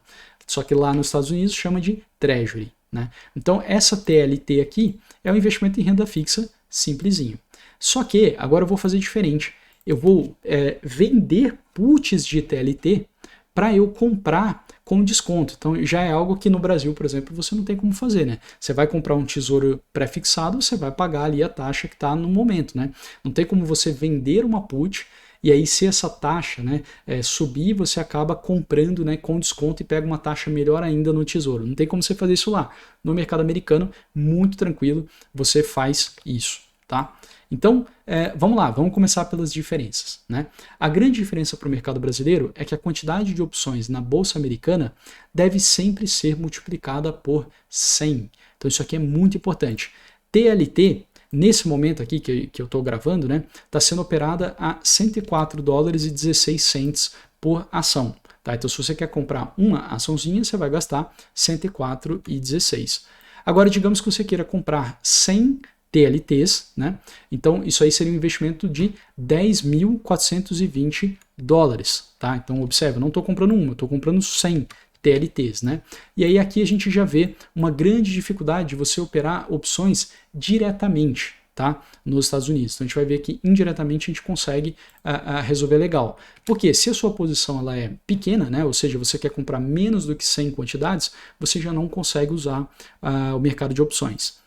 Só que lá nos Estados Unidos chama de Treasury, né? Então, essa TLT aqui é um investimento em renda fixa simplesinho. Só que, agora eu vou fazer diferente. Eu vou vender puts de TLT para eu comprar com desconto. Então já é algo que no Brasil, por exemplo, você não tem como fazer, né? Você vai comprar um tesouro pré-fixado, você vai pagar ali a taxa que está no momento, né? Não tem como você vender uma put e aí se essa taxa, né, subir, você acaba comprando, né, com desconto e pega uma taxa melhor ainda no tesouro. Não tem como você fazer isso lá. No mercado americano, muito tranquilo, você faz isso, tá? Então, vamos lá, vamos começar pelas diferenças, né? A grande diferença para o mercado brasileiro é que a quantidade de opções na Bolsa Americana deve sempre ser multiplicada por 100. Então isso aqui é muito importante. TLT, nesse momento aqui que eu estou gravando, né, está sendo operada a 104 dólares e 16 cents por ação. Tá? Então se você quer comprar uma açãozinha, você vai gastar 104,16. Agora digamos que você queira comprar 100 TLTs, né? Então isso aí seria um investimento de 10.420 dólares, tá? Então observa, não estou comprando uma, estou comprando 100 TLTs, né? E aí aqui a gente já vê uma grande dificuldade de você operar opções diretamente, tá? Nos Estados Unidos. Então a gente vai ver que indiretamente a gente consegue resolver legal. Porque se a sua posição ela é pequena, né? Ou seja, você quer comprar menos do que 100 quantidades, você já não consegue usar o mercado de opções.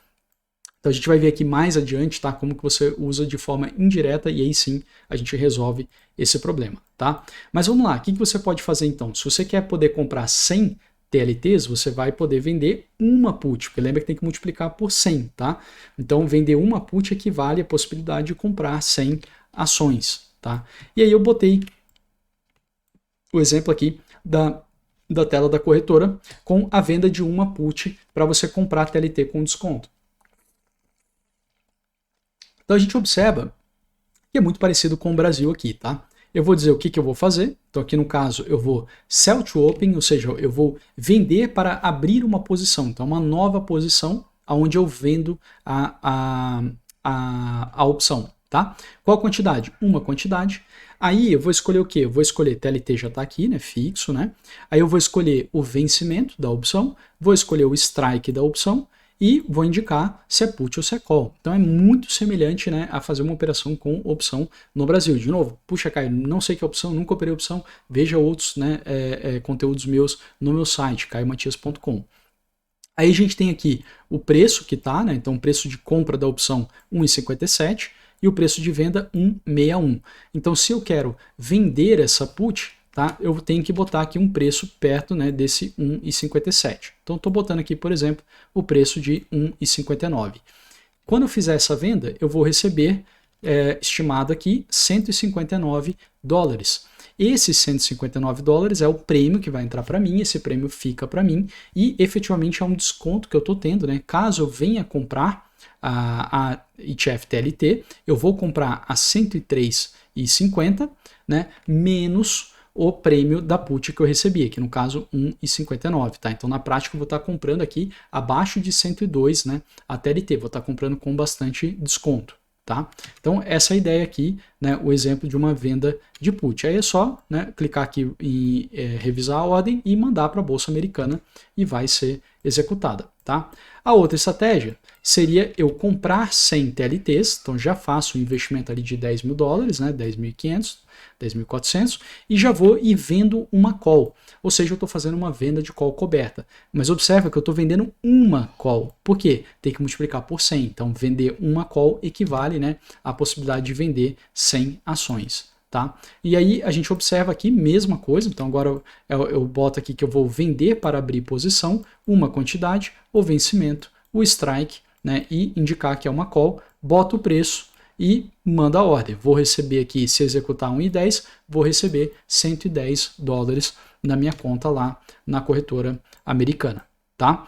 Então a gente vai ver aqui mais adiante, tá? Como que você usa de forma indireta e aí sim a gente resolve esse problema, tá? Mas vamos lá, o que você pode fazer então? Se você quer poder comprar 100 TLTs, você vai poder vender uma put, porque lembra que tem que multiplicar por 100, tá? Então vender uma put equivale à possibilidade de comprar 100 ações, tá? E aí eu botei o exemplo aqui da tela da corretora com a venda de uma put para você comprar TLT com desconto. Então a gente observa que é muito parecido com o Brasil aqui, tá? Eu vou dizer o que eu vou fazer. Então aqui no caso eu vou sell to open, ou seja, eu vou vender para abrir uma posição. Então uma nova posição onde eu vendo a opção, tá? Qual a quantidade? Uma quantidade. Aí eu vou escolher o quê? Eu vou escolher TLT já está aqui, né? Fixo, né? Aí eu vou escolher o vencimento da opção, vou escolher o strike da opção, e vou indicar se é put ou se é call. Então é muito semelhante, né, a fazer uma operação com opção no Brasil. De novo, puxa, Caio, não sei que é opção, nunca operei opção, veja outros, né, conteúdos meus no meu site, caiomatias.com. Aí a gente tem aqui o preço que está, né, então o preço de compra da opção 1,57 e o preço de venda 1,61. Então se eu quero vender essa put, tá, eu tenho que botar aqui um preço perto, né, desse 1,57. Então estou botando aqui, por exemplo, o preço de 1,59. Quando eu fizer essa venda, eu vou receber, estimado aqui, 159 dólares. Esse 159 dólares é o prêmio que vai entrar para mim, esse prêmio fica para mim e efetivamente é um desconto que eu estou tendo, né? Caso eu venha comprar a ETF TLT, eu vou comprar a 103,50, né, menos o prêmio da put que eu recebi, aqui no caso 1,59, tá? Então na prática eu vou estar comprando aqui abaixo de 102, né, a TLT, vou estar comprando com bastante desconto, tá? Então essa é a ideia aqui, né, o exemplo de uma venda de put. Aí é só, né, clicar aqui em revisar a ordem e mandar para a Bolsa Americana e vai ser executada, tá? A outra estratégia seria eu comprar 100 TLTs, então já faço um investimento ali de 10 mil dólares, né, 10.500, 10.400, e já vou e vendo uma call, ou seja, eu estou fazendo uma venda de call coberta, mas observa que eu estou vendendo uma call, por quê? Tem que multiplicar por 100, então vender uma call equivale, né, à possibilidade de vender 100 ações. Tá? E aí a gente observa aqui mesma coisa, então agora eu boto aqui que eu vou vender para abrir posição, uma quantidade, o vencimento, o strike né, e indicar que é uma call, bota o preço e manda a ordem. Vou receber aqui, se executar 1,10, vou receber $110 na minha conta lá na corretora americana. Tá?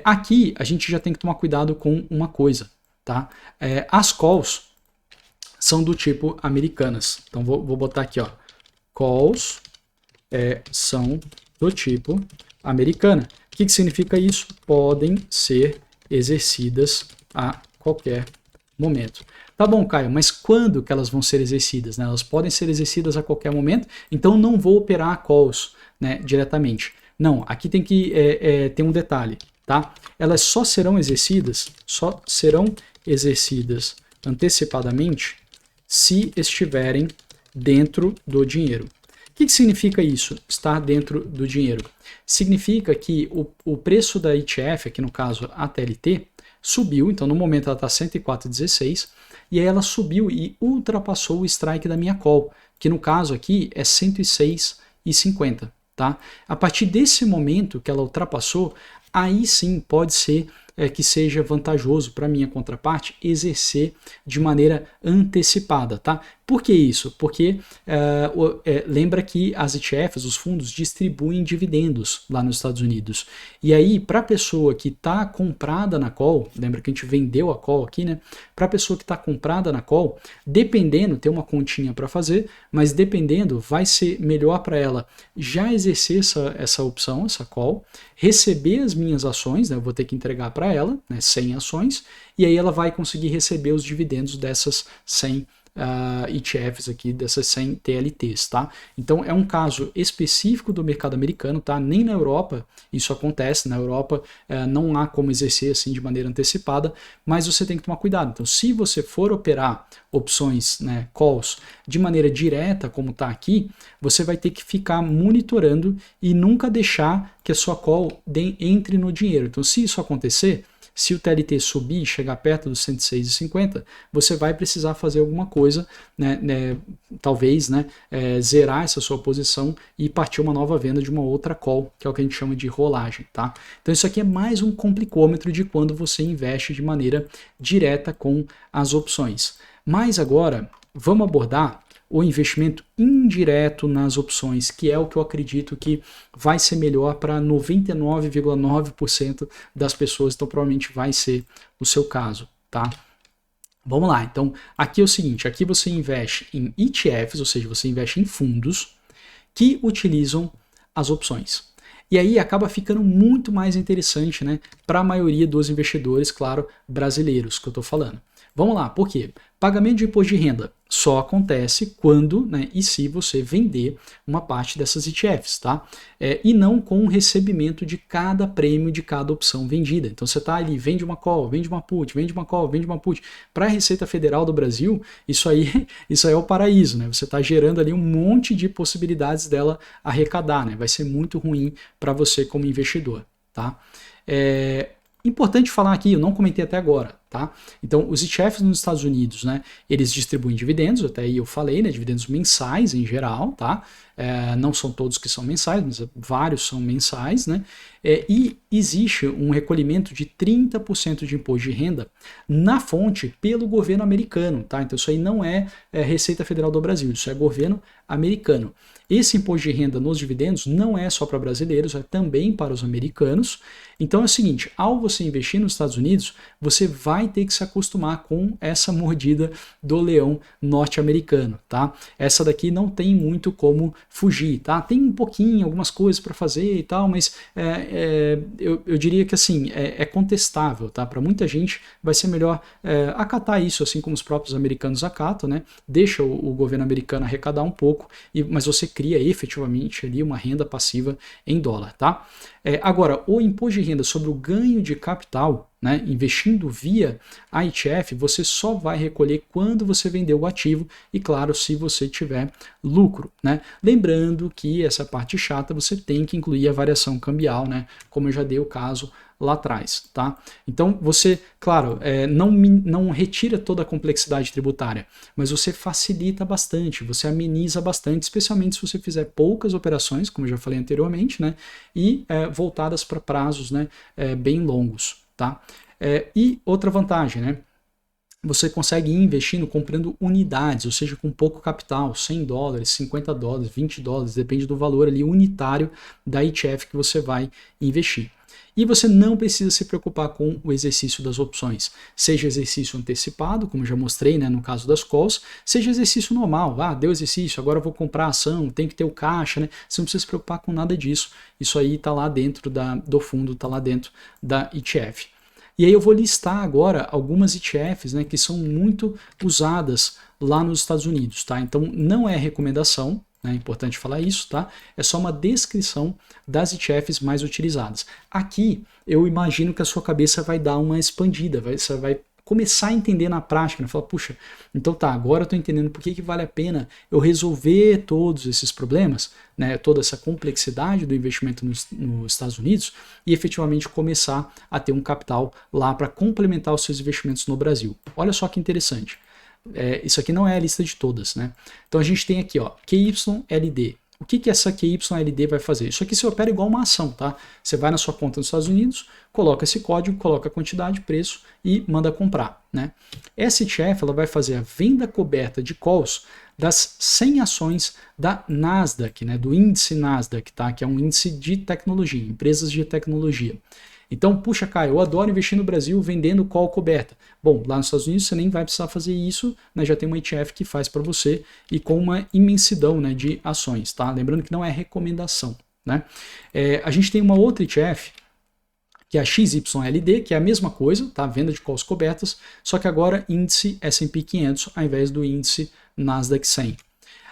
Aqui a gente já tem que tomar cuidado com uma coisa. Tá? As calls são do tipo americanas. Então vou botar aqui, ó, calls são do tipo americana. O que significa isso? Podem ser exercidas a qualquer momento. Tá bom, Caio, mas quando que elas vão ser exercidas? Né? Elas podem ser exercidas a qualquer momento, então não vou operar calls, né, diretamente. Não, aqui tem que ter um detalhe, tá? Elas só serão exercidas antecipadamente se estiverem dentro do dinheiro. O que significa isso, estar dentro do dinheiro? Significa que o preço da ETF, aqui no caso a TLT, subiu, então no momento ela está 104,16, e aí ela subiu e ultrapassou o strike da minha call, que no caso aqui é 106,50. Tá? A partir desse momento que ela ultrapassou, aí sim pode ser que seja vantajoso para a minha contraparte exercer de maneira antecipada. Tá? Por que isso? Porque lembra que as ETFs, os fundos, distribuem dividendos lá nos Estados Unidos. E aí, para a pessoa que está comprada na call, lembra que a gente vendeu a call aqui, né? Para a pessoa que está comprada na call, dependendo, tem uma continha para fazer, mas dependendo, vai ser melhor para ela já exercer essa opção, essa call, receber as minhas ações, né? Eu vou ter que entregar para ela, né, 100 ações, e aí ela vai conseguir receber os dividendos dessas 100 ETFs aqui, dessas 100 TLTs, tá? Então é um caso específico do mercado americano, tá? Nem na Europa isso acontece, na Europa não há como exercer assim de maneira antecipada, mas você tem que tomar cuidado. Então se você for operar opções, né, calls, de maneira direta, como está aqui, você vai ter que ficar monitorando e nunca deixar que a sua call entre no dinheiro. Então se isso acontecer, se o TLT subir e chegar perto dos 106,50, você vai precisar fazer alguma coisa, né, talvez, né, zerar essa sua posição e partir uma nova venda de uma outra call, que é o que a gente chama de rolagem. Tá? Então isso aqui é mais um complicômetro de quando você investe de maneira direta com as opções. Mas agora, vamos abordar o investimento indireto nas opções, que é o que eu acredito que vai ser melhor para 99,9% das pessoas, então provavelmente vai ser o seu caso, tá? Vamos lá, então aqui é o seguinte, aqui você investe em ETFs, ou seja, você investe em fundos que utilizam as opções. E aí acaba ficando muito mais interessante, né, para a maioria dos investidores, claro, brasileiros que eu estou falando. Vamos lá, por quê? Pagamento de imposto de renda só acontece quando, né, e se você vender uma parte dessas ETFs, tá? E não com o recebimento de cada prêmio de cada opção vendida. Então você tá ali, vende uma call, vende uma put, vende uma call, vende uma put. Para a Receita Federal do Brasil, isso aí é o paraíso, né? Você tá gerando ali um monte de possibilidades dela arrecadar, né? Vai ser muito ruim para você como investidor, tá? Importante falar aqui, eu não comentei até agora, tá? Então, os ETFs nos Estados Unidos, né, eles distribuem dividendos, até aí eu falei, né, dividendos mensais em geral, tá? Não são todos que são mensais, mas vários são mensais, né? E existe um recolhimento de 30% de imposto de renda na fonte pelo governo americano, tá? Então isso aí não é Receita Federal do Brasil, isso é governo americano. Esse imposto de renda nos dividendos não é só para brasileiros, é também para os americanos. Então é o seguinte, ao você investir nos Estados Unidos, você vai ter que se acostumar com essa mordida do leão norte-americano, tá? Essa daqui não tem muito como fugir, tá? Tem um pouquinho, algumas coisas para fazer e tal, mas eu diria que assim, é contestável, tá? Para muita gente vai ser melhor acatar isso, assim como os próprios americanos acatam, né? Deixa o governo americano arrecadar um pouco, mas você cria efetivamente ali uma renda passiva em dólar, tá? Agora, o imposto de renda sobre o ganho de capital, né, investindo via a ETF, você só vai recolher quando você vender o ativo e, claro, se você tiver lucro, né? Lembrando que essa parte chata você tem que incluir a variação cambial, né? Como eu já dei o caso lá atrás, tá? Então você, claro, não retira toda a complexidade tributária, mas você facilita bastante, você ameniza bastante, especialmente se você fizer poucas operações, como eu já falei anteriormente, né? E voltadas para prazos, né, bem longos, tá? E outra vantagem, né? Você consegue ir investindo comprando unidades, ou seja, com pouco capital, $100, $50, $20, depende do valor ali unitário da ETF que você vai investir. E você não precisa se preocupar com o exercício das opções, seja exercício antecipado, como já mostrei, né, no caso das calls, seja exercício normal, deu exercício, agora eu vou comprar ação, tem que ter o caixa, né? Você não precisa se preocupar com nada disso, isso aí está lá dentro do fundo, está lá dentro da ETF. E aí eu vou listar agora algumas ETFs, né, que são muito usadas lá nos Estados Unidos, tá? Então não é recomendação, né, é importante falar isso, tá? É só uma descrição das ETFs mais utilizadas. Aqui eu imagino que a sua cabeça vai dar uma expandida, você vai começar a entender na prática, né? Falar, puxa, então tá, agora eu estou entendendo por que vale a pena eu resolver todos esses problemas, né, toda essa complexidade do investimento nos Estados Unidos e efetivamente começar a ter um capital lá para complementar os seus investimentos no Brasil. Olha só que interessante. Isso aqui não é a lista de todas, né? Então a gente tem aqui, ó, QYLD. O que essa QYLD vai fazer? Isso aqui você opera igual uma ação, tá? Você vai na sua conta nos Estados Unidos, coloca esse código, coloca a quantidade, preço e manda comprar, né? Essa ETF ela vai fazer a venda coberta de calls das 100 ações da Nasdaq, né? Do índice Nasdaq, tá? Que é um índice de tecnologia, empresas de tecnologia. Então, puxa, Caio, eu adoro investir no Brasil vendendo call coberta. Bom, lá nos Estados Unidos você nem vai precisar fazer isso, né? Já tem uma ETF que faz para você e com uma imensidão, né, de ações, tá? Lembrando que não é recomendação, né? A gente tem uma outra ETF, que é a XYLD, que é a mesma coisa, tá? Venda de calls cobertas, só que agora índice S&P 500 ao invés do índice Nasdaq 100.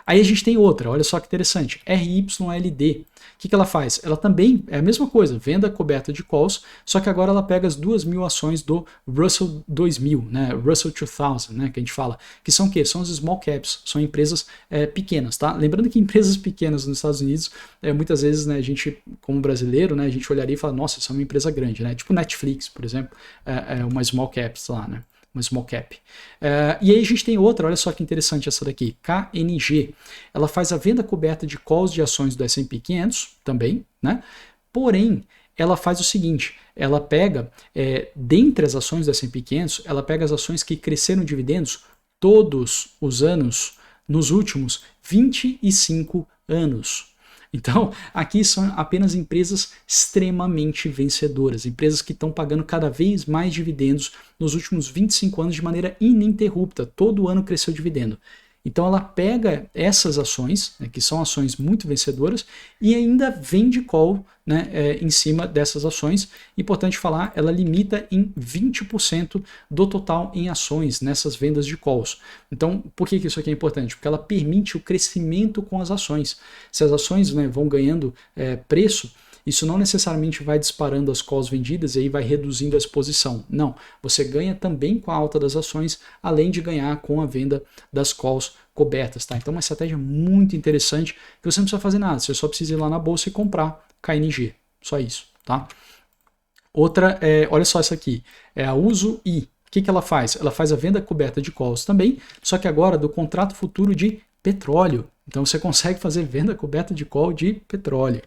Aí a gente tem outra, olha só que interessante, RYLD. O que ela faz? Ela também é a mesma coisa, venda coberta de calls, só que agora ela pega as 2.000 ações do Russell 2000, né, Russell 2000, né, que a gente fala, que são o quê? São as small caps, são empresas pequenas, tá? Lembrando que empresas pequenas nos Estados Unidos, muitas vezes, né, a gente, como brasileiro, né, a gente olharia e fala, nossa, isso é uma empresa grande, né? Tipo Netflix, por exemplo, é uma small caps lá, né? Uma small cap. E aí a gente tem outra, olha só que interessante essa daqui, KNG. Ela faz a venda coberta de calls de ações do S&P 500 também, né? Porém, ela faz o seguinte, ela pega, dentre as ações do S&P 500, ela pega as ações que cresceram dividendos todos os anos nos últimos 25 anos. Então, aqui são apenas empresas extremamente vencedoras, empresas que estão pagando cada vez mais dividendos nos últimos 25 anos de maneira ininterrupta, todo ano cresceu dividendo. Então ela pega essas ações, né, que são ações muito vencedoras, e ainda vende call, né, em cima dessas ações. Importante falar, ela limita em 20% do total em ações nessas vendas de calls. Então, por que isso aqui é importante? Porque ela permite o crescimento com as ações. Se as ações, né, vão ganhando preço, isso não necessariamente vai disparando as calls vendidas e aí vai reduzindo a exposição. Não, você ganha também com a alta das ações, além de ganhar com a venda das calls cobertas, tá? Então uma estratégia muito interessante que você não precisa fazer nada, você só precisa ir lá na bolsa e comprar KNG, só isso, tá? Outra, olha só essa aqui, é a USO-I. O que ela faz? Ela faz a venda coberta de calls também, só que agora do contrato futuro de petróleo. Então você consegue fazer venda coberta de call de petróleo.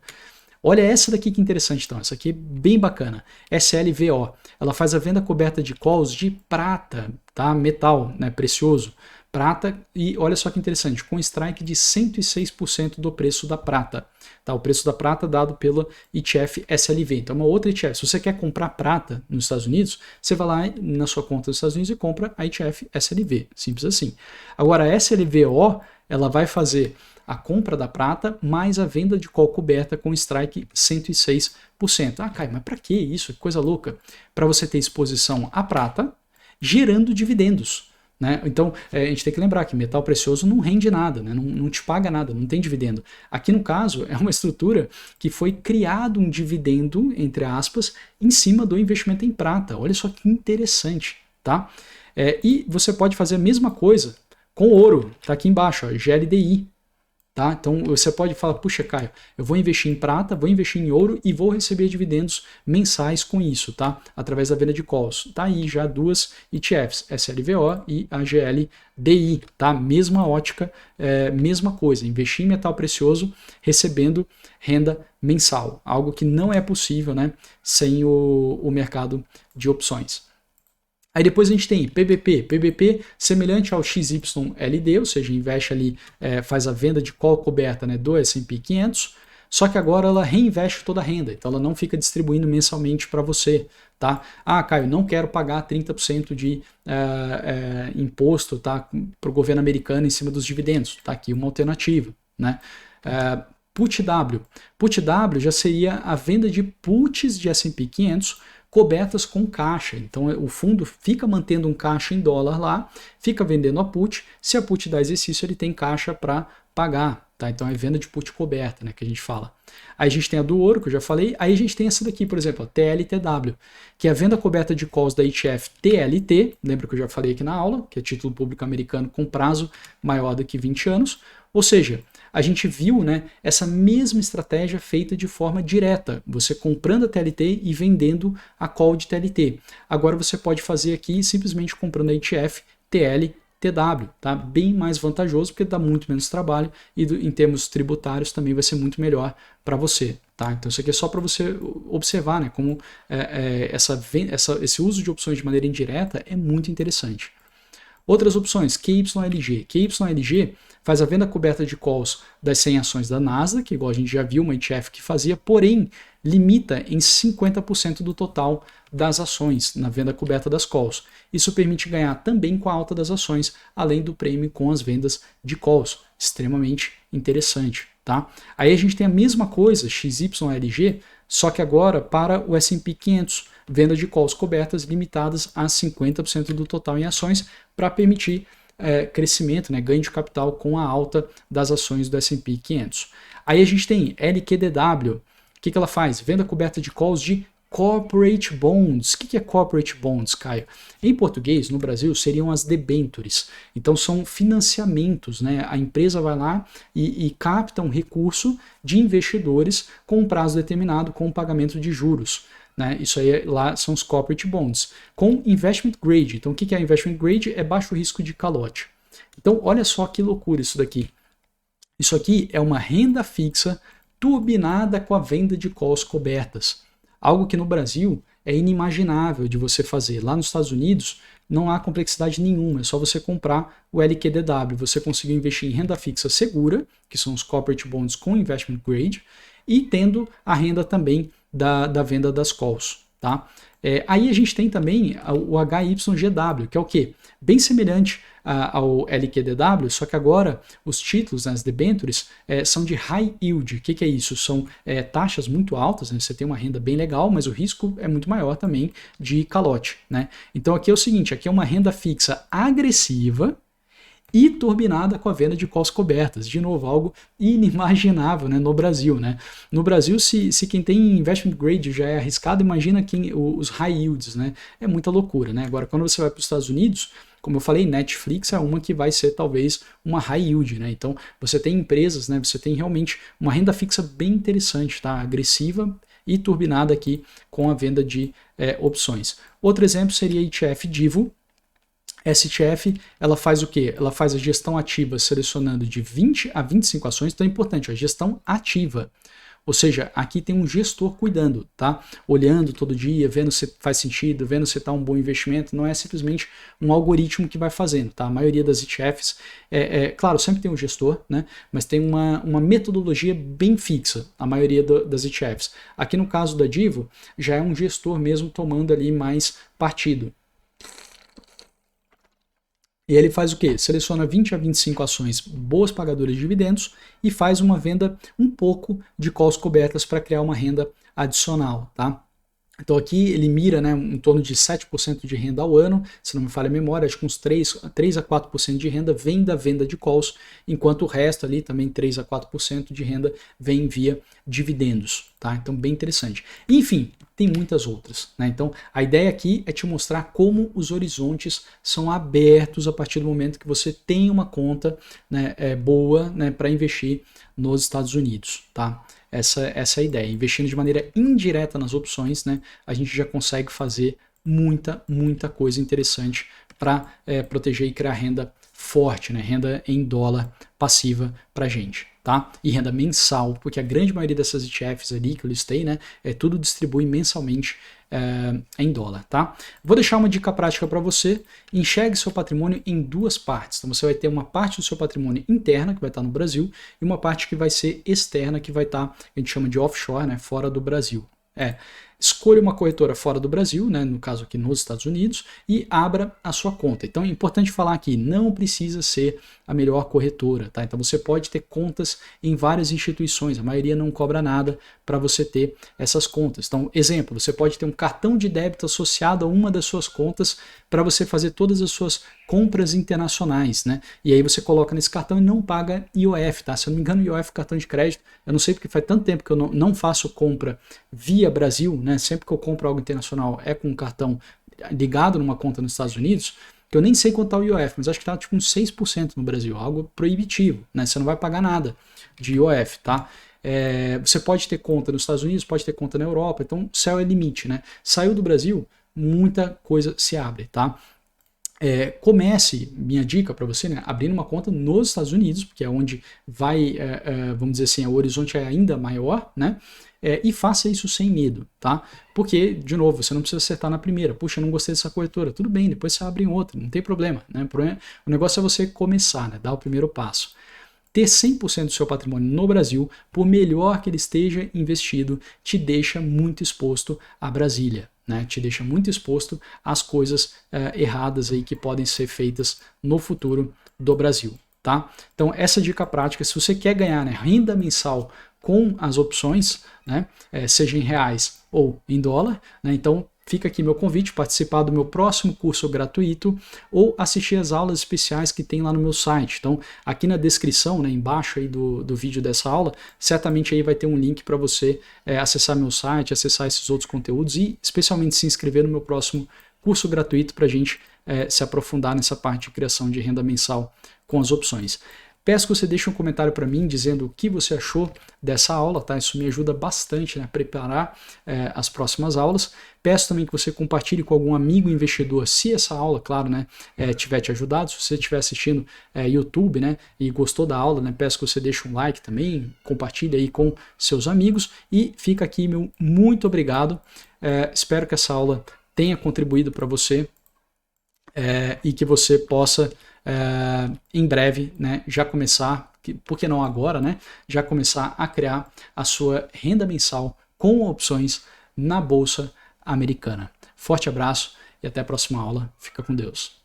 Olha essa daqui que interessante, então, essa aqui é bem bacana, SLVO, ela faz a venda coberta de calls de prata, tá? Metal, né? Precioso, prata, e olha só que interessante, com strike de 106% do preço da prata, tá? O preço da prata dado pela ETF SLV, então uma outra ETF, se você quer comprar prata nos Estados Unidos, você vai lá na sua conta dos Estados Unidos e compra a ETF SLV, simples assim. Agora a SLVO, ela vai fazer a compra da prata mais a venda de call coberta com strike 106%. Ah, Caio, mas para que isso? Que coisa louca. Para você ter exposição à prata, gerando dividendos. Né? Então, a gente tem que lembrar que metal precioso não rende nada, né? Não te paga nada, não tem dividendo. Aqui no caso, é uma estrutura que foi criado um dividendo, entre aspas, em cima do investimento em prata. Olha só que interessante. Tá? E você pode fazer a mesma coisa com ouro. Está aqui embaixo, ó, GLDI. Tá? Então você pode falar, puxa, Caio, eu vou investir em prata, vou investir em ouro e vou receber dividendos mensais com isso, tá? Através da venda de calls. Tá aí já duas ETFs, SLVO e a GLDI, tá? Mesma ótica, mesma coisa, investir em metal precioso recebendo renda mensal, algo que não é possível, né, sem o mercado de opções. Aí depois a gente tem PBP. PBP semelhante ao XYLD, ou seja, investe ali, faz a venda de call coberta, né, do S&P 500, só que agora ela reinveste toda a renda, então ela não fica distribuindo mensalmente para você. Tá? Ah, Caio, não quero pagar 30% de imposto, tá, para o governo americano em cima dos dividendos. Tá aqui uma alternativa. Né? PUT-W. PUT-W já seria a venda de puts de S&P 500 cobertas com caixa. Então o fundo fica mantendo um caixa em dólar lá, fica vendendo a put. Se a put dá exercício, ele tem caixa para pagar. Tá? Então é venda de put coberta, né, que a gente fala. Aí a gente tem a do ouro, que eu já falei. Aí a gente tem essa daqui, por exemplo, a TLTW, que é a venda coberta de calls da ETF TLT. Lembra que eu já falei aqui na aula, que é título público americano com prazo maior do que 20 anos. Ou seja, a gente viu, né, essa mesma estratégia feita de forma direta, você comprando a TLT e vendendo a call de TLT. Agora você pode fazer aqui simplesmente comprando a ETF TLTW, tá? Bem mais vantajoso porque dá muito menos trabalho e em termos tributários também vai ser muito melhor para você. Tá? Então isso aqui é só para você observar, né, como esse uso de opções de maneira indireta é muito interessante. Outras opções, QYLG. QYLG faz a venda coberta de calls das 100 ações da Nasdaq, que igual a gente já viu, uma ETF que fazia, porém limita em 50% do total das ações na venda coberta das calls. Isso permite ganhar também com a alta das ações, além do prêmio com as vendas de calls. Extremamente interessante. Tá? Aí a gente tem a mesma coisa, XYLG, só que agora para o S&P 500, venda de calls cobertas limitadas a 50% do total em ações para permitir crescimento, né, ganho de capital com a alta das ações do S&P 500. Aí a gente tem LQDW, o que ela faz? Venda coberta de calls de Corporate Bonds. O que é Corporate Bonds, Caio? Em português, no Brasil, seriam as debêntures. Então são financiamentos, né? A empresa vai lá e capta um recurso de investidores com um prazo determinado com o pagamento de juros. Né? Isso aí lá são os corporate bonds, com investment grade. Então o que é investment grade? É baixo risco de calote. Então olha só que loucura isso daqui. Isso aqui é uma renda fixa turbinada com a venda de calls cobertas. Algo que no Brasil é inimaginável de você fazer. Lá nos Estados Unidos não há complexidade nenhuma, é só você comprar o LQDW. Você conseguiu investir em renda fixa segura, que são os corporate bonds com investment grade, e tendo a renda também da venda das calls. Tá? Aí a gente tem também o HYGW, que é o quê? Bem semelhante ao LQDW, só que agora os títulos, né, as debêntures, são de high yield. O que é isso? São taxas muito altas, né? Você tem uma renda bem legal, mas o risco é muito maior também de calote. Né? Então aqui é o seguinte, aqui é uma renda fixa agressiva e turbinada com a venda de calls cobertas. De novo, algo inimaginável, né, no Brasil. Né? No Brasil, se quem tem investment grade já é arriscado, imagina os high yields. Né? É muita loucura. Né? Agora, quando você vai para os Estados Unidos, como eu falei, Netflix é uma que vai ser talvez uma high yield. Né? Então, você tem empresas, né, você tem realmente uma renda fixa bem interessante, tá? Agressiva e turbinada aqui com a venda de opções. Outro exemplo seria a ETF Divo. Essa ETF, ela faz o quê? Ela faz a gestão ativa selecionando de 20 a 25 ações, então é importante, a gestão ativa. Ou seja, aqui tem um gestor cuidando, tá? Olhando todo dia, vendo se faz sentido, vendo se está um bom investimento, não é simplesmente um algoritmo que vai fazendo, tá? A maioria das ETFs, claro, sempre tem um gestor, né? Mas tem uma metodologia bem fixa, a maioria das ETFs. Aqui no caso da Divo, já é um gestor mesmo tomando ali mais partido. E ele faz o quê? Seleciona 20 a 25 ações boas pagadoras de dividendos e faz uma venda um pouco de calls cobertas para criar uma renda adicional, tá? Então aqui ele mira, né, em torno de 7% de renda ao ano, se não me falha a memória, acho que uns 3 a 4% de renda vem da venda de calls, enquanto o resto ali, também 3 a 4% de renda, vem via dividendos. Tá? Então bem interessante. Enfim, tem muitas outras. Né? Então a ideia aqui é te mostrar como os horizontes são abertos a partir do momento que você tem uma conta, né, boa, né, para investir nos Estados Unidos. Tá? Essa é a ideia. Investindo de maneira indireta nas opções, né, a gente já consegue fazer muita coisa interessante para proteger e criar renda forte, né, renda em dólar passiva para a gente. tá? E renda mensal, porque a grande maioria dessas ETFs ali que eu listei, né, tudo distribui mensalmente em dólar, tá? Vou deixar uma dica prática para você. Enxergue seu patrimônio em duas partes. Então você vai ter uma parte do seu patrimônio interna, que vai estar no Brasil, e uma parte que vai ser externa, que vai estar, a gente chama de offshore, né, fora do Brasil. Escolha uma corretora fora do Brasil, né, no caso aqui nos Estados Unidos, e abra a sua conta. Então é importante falar aqui, não precisa ser a melhor corretora, tá? Então você pode ter contas em várias instituições, a maioria não cobra nada para você ter essas contas. Então, exemplo, você pode ter um cartão de débito associado a uma das suas contas para você fazer todas as suas compras internacionais, né? E aí você coloca nesse cartão e não paga IOF, tá? Se eu não me engano, IOF cartão de crédito, eu não sei porque faz tanto tempo que eu não faço compra via Brasil, né? Sempre que eu compro algo internacional é com um cartão ligado numa conta nos Estados Unidos, que eu nem sei quanto tá o IOF, mas acho que tá tipo uns 6% no Brasil, algo proibitivo, né? Você não vai pagar nada de IOF, tá? Você pode ter conta nos Estados Unidos, pode ter conta na Europa, então céu é limite, né? Saiu do Brasil, muita coisa se abre, tá? Comece, minha dica para você, né, abrindo uma conta nos Estados Unidos, porque é onde vai, vamos dizer assim, o horizonte é ainda maior, né? E faça isso sem medo, tá? Porque, de novo, você não precisa acertar na primeira. Puxa, eu não gostei dessa corretora. Tudo bem, depois você abre em outra, não tem problema, né? O negócio é você começar, né? Dar o primeiro passo. Ter 100% do seu patrimônio no Brasil, por melhor que ele esteja investido, te deixa muito exposto a Brasília, né? Te deixa muito exposto às coisas erradas aí que podem ser feitas no futuro do Brasil, tá? Então, essa dica prática, se você quer ganhar, né, renda mensal com as opções, né, seja em reais ou em dólar, né, então fica aqui meu convite, participar do meu próximo curso gratuito ou assistir as aulas especiais que tem lá no meu site. Então, aqui na descrição, né, embaixo aí do vídeo dessa aula, certamente aí vai ter um link para você acessar meu site, acessar esses outros conteúdos e especialmente se inscrever no meu próximo curso gratuito para a gente se aprofundar nessa parte de criação de renda mensal com as opções. Peço que você deixe um comentário para mim dizendo o que você achou dessa aula, tá? Isso me ajuda bastante, né, a preparar as próximas aulas. Peço também que você compartilhe com algum amigo investidor, se essa aula, claro, né, tiver te ajudado. Se você estiver assistindo YouTube, né, e gostou da aula, né, peço que você deixe um like também, compartilhe aí com seus amigos e fica aqui meu muito obrigado. Espero que essa aula tenha contribuído para você e que você possa em breve, né, já começar, por que não agora, né, já começar a criar a sua renda mensal com opções na Bolsa Americana. Forte abraço e até a próxima aula. Fica com Deus.